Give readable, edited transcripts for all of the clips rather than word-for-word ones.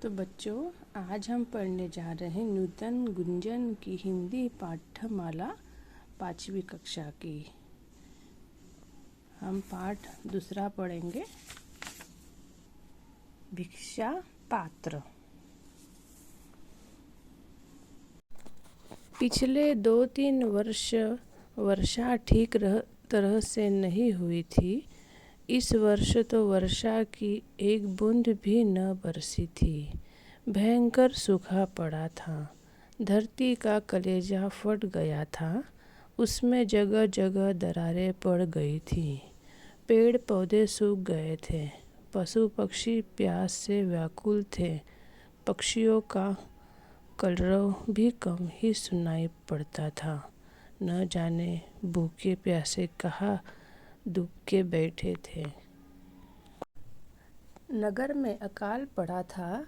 तो बच्चों, आज हम पढ़ने जा रहे हैं नूतन गुंजन की हिंदी पाठमाला 5वीं कक्षा की। हम पाठ दूसरा पढ़ेंगे, भिक्षा पात्र। पिछले 2-3 वर्ष वर्षा ठीक तरह से नहीं हुई थी। इस वर्ष तो वर्षा की एक बूंद भी न बरसी थी। भयंकर सूखा पड़ा था। धरती का कलेजा फट गया था। उसमें जगह जगह दरारें पड़ गई थीं। पेड़ पौधे सूख गए थे। पशु पक्षी प्यास से व्याकुल थे। पक्षियों का कलरव भी कम ही सुनाई पड़ता था। न जाने भूखे प्यासे कहाँ दुबके बैठे थे। नगर में अकाल पड़ा था।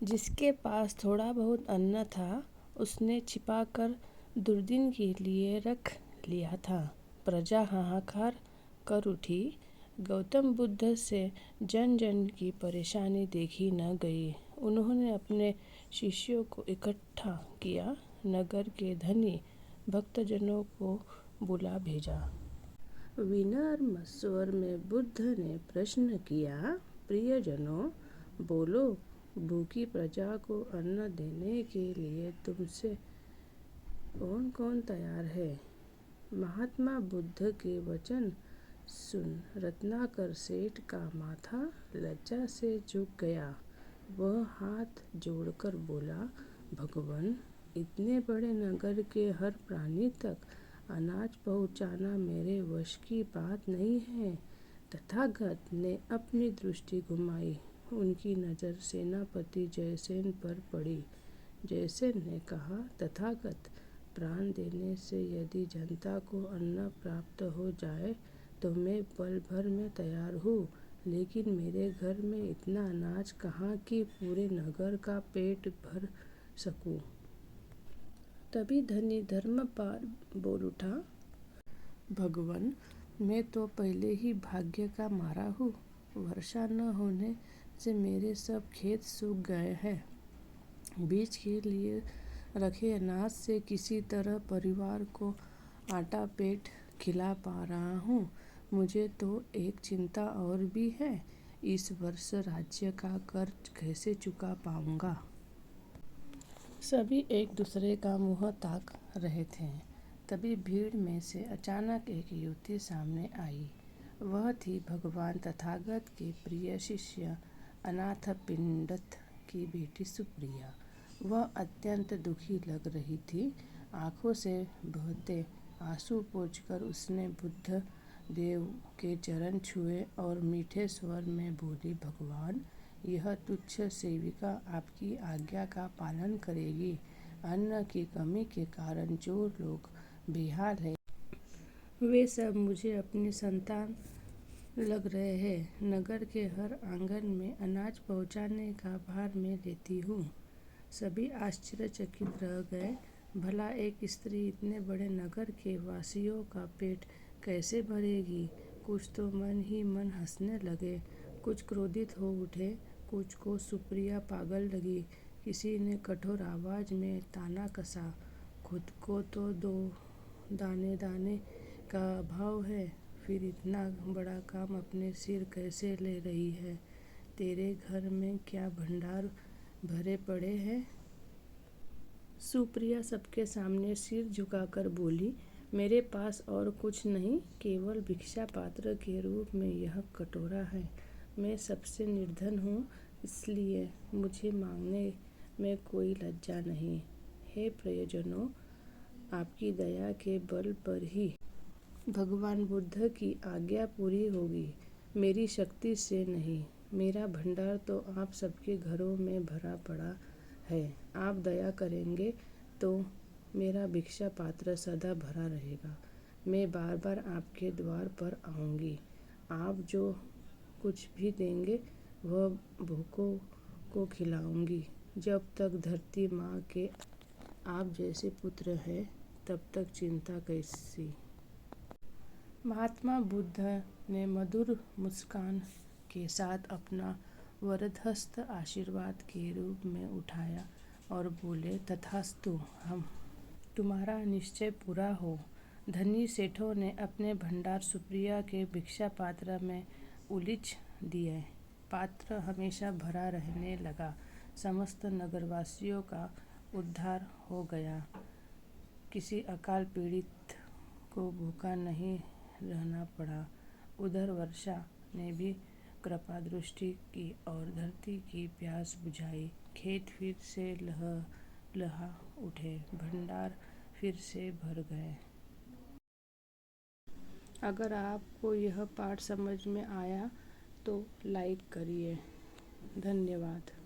जिसके पास थोड़ा बहुत अन्न था, उसने छिपाकर दुर्दिन के लिए रख लिया था। प्रजा हाहाकार कर उठी। गौतम बुद्ध से जन जन की परेशानी देखी न गई। उन्होंने अपने शिष्यों को इकट्ठा किया। नगर के धनी भक्तजनों को बुला भेजा। विनम्र स्वर में बुद्ध ने प्रश्न किया, प्रियजनों, बोलो, भूखी प्रजा को अन्न देने के लिए तुमसे कौन कौन तैयार है? महात्मा बुद्ध के वचन सुन रत्नाकर सेठ का माथा लज्जा से झुक गया। वह हाथ जोड़कर बोला, भगवान, इतने बड़े नगर के हर प्राणी तक अनाज पहुंचाना मेरे वश की बात नहीं है। तथागत ने अपनी दृष्टि घुमाई। उनकी नज़र सेनापति जयसेन पर पड़ी। जयसेन ने कहा, तथागत, प्राण देने से यदि जनता को अन्न प्राप्त हो जाए तो मैं पल भर में तैयार हूँ, लेकिन मेरे घर में इतना अनाज कहाँ कि पूरे नगर का पेट भर सकूँ। तभी धनी धर्मपाल बोल उठा, भगवान, मैं तो पहले ही भाग्य का मारा हूँ। वर्षा न होने से मेरे सब खेत सूख गए हैं। बीज के लिए रखे अनाज से किसी तरह परिवार को आटा पेट खिला पा रहा हूँ। मुझे तो एक चिंता और भी है, इस वर्ष राज्य का कर्ज कैसे चुका पाऊंगा। सभी एक दूसरे का मुँह ताक रहे थे। तभी भीड़ में से अचानक एक युवती सामने आई। वह थी भगवान तथागत के प्रिय शिष्य अनाथपिंडत की बेटी सुप्रिया। वह अत्यंत दुखी लग रही थी। आंखों से बहते आंसू पोंछकर उसने बुद्ध देव के चरण छुए और मीठे स्वर में बोली, भगवान, यह तुच्छ सेविका आपकी आज्ञा का पालन करेगी। अन्न की कमी के कारण जो लोग बेहाल हैं, वे सब मुझे अपनी संतान लग रहे हैं। नगर के हर आंगन में अनाज पहुंचाने का भार मैं लेती हूँ। सभी आश्चर्यचकित रह गए। भला एक स्त्री इतने बड़े नगर के वासियों का पेट कैसे भरेगी? कुछ तो मन ही मन हंसने लगे, कुछ क्रोधित हो उठे, कुछ को सुप्रिया पागल लगी। किसी ने कठोर आवाज में ताना कसा, खुद को तो दो दाने दाने का अभाव है, फिर इतना बड़ा काम अपने सिर कैसे ले रही है? तेरे घर में क्या भंडार भरे पड़े हैं? सुप्रिया सबके सामने सिर झुकाकर बोली, मेरे पास और कुछ नहीं, केवल भिक्षा पात्र के रूप में यह कटोरा है। मैं सबसे निर्धन हूँ, इसलिए मुझे मांगने में कोई लज्जा नहीं। हे प्रियजनों, आपकी दया के बल पर ही भगवान बुद्ध की आज्ञा पूरी होगी, मेरी शक्ति से नहीं। मेरा भंडार तो आप सबके घरों में भरा पड़ा है। आप दया करेंगे तो मेरा भिक्षा पात्र सदा भरा रहेगा। मैं बार बार आपके द्वार पर आऊँगी। आप जो कुछ भी देंगे वह भूखों को खिलाऊंगी। जब तक धरती माँ के आप जैसे पुत्र हैं, तब तक चिंता कैसी। महात्मा बुद्ध ने मधुर मुस्कान के साथ अपना वरदहस्त आशीर्वाद के रूप में उठाया और बोले, तथास्तु, हम तुम्हारा निश्चय पूरा हो। धनी सेठों ने अपने भंडार सुप्रिया के भिक्षा पात्र में उलीच दिए। पात्र हमेशा भरा रहने लगा। समस्त नगरवासियों का उद्धार हो गया। किसी अकाल पीड़ित को भूखा नहीं रहना पड़ा। उधर वर्षा ने भी कृपा दृष्टि की और धरती की प्यास बुझाई। खेत फिर से लहा उठे, भंडार फिर से भर गए। अगर आपको यह पाठ समझ में आया तो लाइक करिए। धन्यवाद।